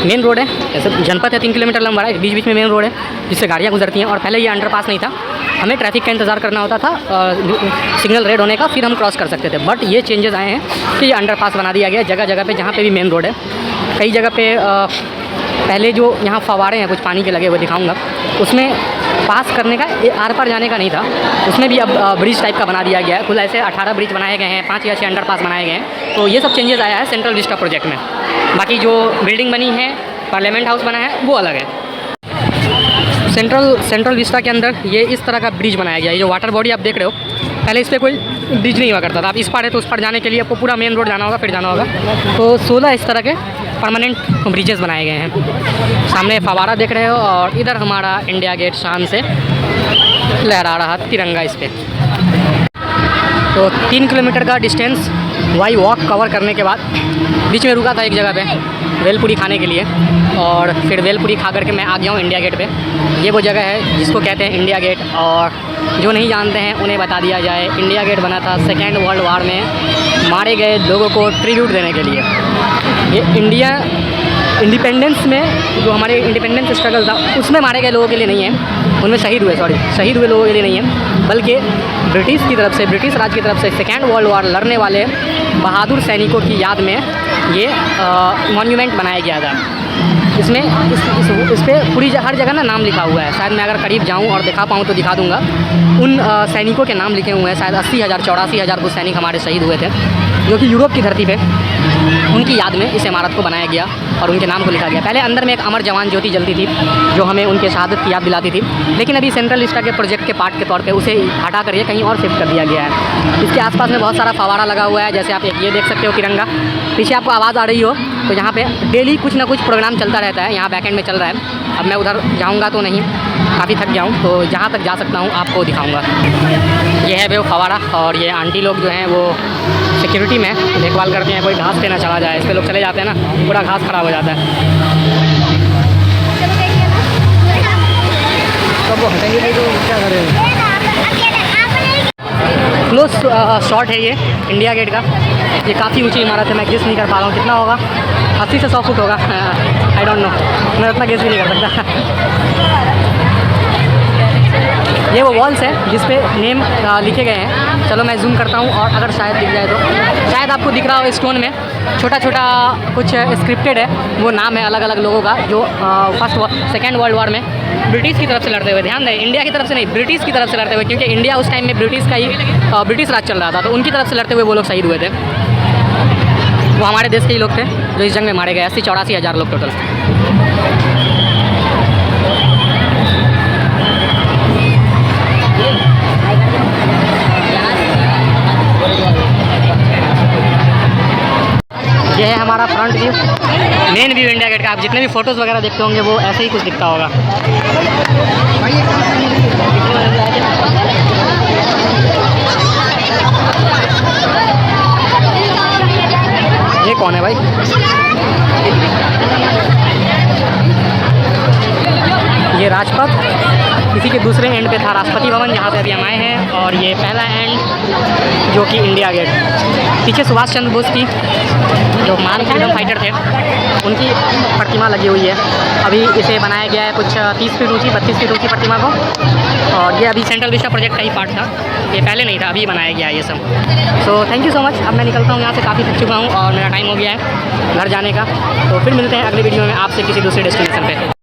Main road है, ऐसे जनपद है 3 किलोमीटर लंबा है, बीच बीच में मेन रोड है जिससे गाड़ियाँ गुजरती हैं। और पहले ये अंडरपास नहीं था, हमें ट्रैफिक का इंतज़ार करना होता था सिग्नल रेड होने का, फिर हम क्रॉस कर सकते थे। बट ये चेंजेस आए हैं कि ये अंडरपास बना दिया गया है जगह जगह पे, जहाँ पे भी मेन रोड है। कई जगह पे पहले जो यहाँ फवारे हैं कुछ पानी के लगे हुए दिखाऊंगा, उसमें पास करने का आर पार जाने का नहीं था, उसमें भी अब ब्रिज टाइप का बना दिया गया है। कुल ऐसे 18 ब्रिज बनाए गए हैं, 5 या 6 अंडरपास बनाए गए हैं। तो ये सब चेंजेस आया है सेंट्रल विस्टा प्रोजेक्ट में। बाकी जो बिल्डिंग बनी है, पार्लियामेंट हाउस बना है, वो अलग है। सेंट्रल विस्टा के अंदर ये इस तरह का ब्रिज बनाया गया है। ये जो वाटर बॉडी आप देख रहे हो, पहले इस पर कोई ब्रिज नहीं हुआ करता था। आप इस पार है तो उस पार जाने के लिए आपको पूरा मेन रोड जाना होगा, फिर जाना होगा। तो 16 इस तरह के परमानेंट ब्रिजेस बनाए गए हैं। सामने फवारा देख रहे हो और इधर हमारा इंडिया गेट शान से लहरा रहा तिरंगा इस पर। तो 3 किलोमीटर का डिस्टेंस वाई वॉक कवर करने के बाद बीच में रुका था एक जगह पे भेलपूरी खाने के लिए, और फिर भेलपूरी खा करके मैं आ गया हूँ इंडिया गेट पे। ये वो जगह है जिसको कहते हैं इंडिया गेट, और जो नहीं जानते हैं उन्हें बता दिया जाए, इंडिया गेट बना था सेकेंड वर्ल्ड वार में मारे गए लोगों को ट्रिब्यूट देने के लिए। ये इंडिपेंडेंस में जो हमारे इंडिपेंडेंस स्ट्रगल था उसमें मारे गए लोगों के लिए नहीं है, उनमें शहीद हुए लोगों के लिए नहीं है, बल्कि ब्रिटिश राज की तरफ से सेकेंड वर्ल्ड वार लड़ने वाले बहादुर सैनिकों की याद में ये मॉन्यूमेंट बनाया गया था। इसमें इस पर पूरी हर जगह ना नाम लिखा हुआ है। शायद मैं अगर करीब जाऊं और दिखा पाऊं तो दिखा दूंगा। उन सैनिकों के नाम लिखे हुए हैं, शायद 80,000 84,000 कुछ सैनिक हमारे शहीद हुए थे, जो कि यूरोप की धरती पे उनकी याद में इस इमारत को बनाया गया और उनके नाम को लिखा गया। पहले अंदर में एक अमर जवान ज्योति जलती थी जो हमें उनके शहादत की याद दिलाती थी, लेकिन अभी सेंट्रल विस्टा के प्रोजेक्ट के पार्ट के तौर पे उसे हटा कर कहीं और शिफ्ट कर दिया गया है। इसके आसपास में बहुत सारा फवारा लगा हुआ है, जैसे आप एक ये देख सकते हो तिरंगा। पीछे आपको आवाज़ आ रही हो तो यहाँ पे डेली कुछ ना कुछ प्रोग्राम चलता रहता है, यहाँ बैकएंड में चल रहा है। अब मैं उधर जाऊँगा तो नहीं, काफ़ी थक गया हूँ, तो जहाँ तक जा सकता हूँ आपको दिखाऊँगा। ये है वो फवारा, और ये आंटी लोग जो हैं वो सिक्योरिटी में देखभाल करते हैं, कोई घास पे ना चला जाए। इस पर लोग चले जाते हैं ना, पूरा घास खराब हो जाता है। तब वो हटेंगे नहीं तो क्या करेंगे। क्लोज शॉट है ये इंडिया गेट का। ये काफ़ी ऊंची इमारत है, मैं गेस नहीं कर पा रहा हूँ कितना होगा, 80 से 100 फुट होगा, आई डोंट नो, मैं उतना गेस भी नहीं कर सकता। ये वो वॉल्स है जिस पे नेम लिखे गए हैं। चलो मैं जूम करता हूँ और अगर शायद दिख जाए तो, शायद आपको दिख रहा हो स्टोन में छोटा छोटा कुछ स्क्रिप्टेड है, वो नाम है अलग अलग लोगों का जो सेकेंड वर्ल्ड वार में ब्रिटिश की तरफ से लड़ते हुए, ध्यान दें इंडिया की तरफ से नहीं, ब्रिटिश की तरफ से लड़ते हुए, क्योंकि इंडिया उस टाइम में ब्रिटिश राज चल रहा था, तो उनकी तरफ से लड़ते हुए वो लोग शहीद हुए थे। वो हमारे देश के ही लोग थे जो इस जंग में मारे गए, 80-84,000 लोग टोटल। ये है हमारा front view, main view India Gate का। आप जितने भी फोटोज़ वगैरह देखते होंगे वो ऐसे ही कुछ दिखता होगा। ये कौन है भाई? ये राजपथ इसी के दूसरे एंड पे था राष्ट्रपति भवन, जहाँ पे अभी हम आए हैं, और ये पहला एंड जो कि इंडिया गेट। पीछे सुभाष चंद्र बोस की जो महान फ्रीडम फाइटर थे उनकी प्रतिमा लगी हुई है। अभी इसे बनाया गया है कुछ 30 फीट ऊँची 32 फीट ऊँची प्रतिमा को, और ये अभी सेंट्रल विस्टा प्रोजेक्ट का ही पार्ट था, ये पहले नहीं था, अभी बनाया गया है ये सब। So thank you so much. अब मैं निकलता हूँ यहाँ से, काफ़ी थक चुका हूँ और मेरा टाइम हो गया है घर जाने का। तो फिर मिलते हैं अगले वीडियो में आपसे किसी दूसरे डेस्टिनेशन पे।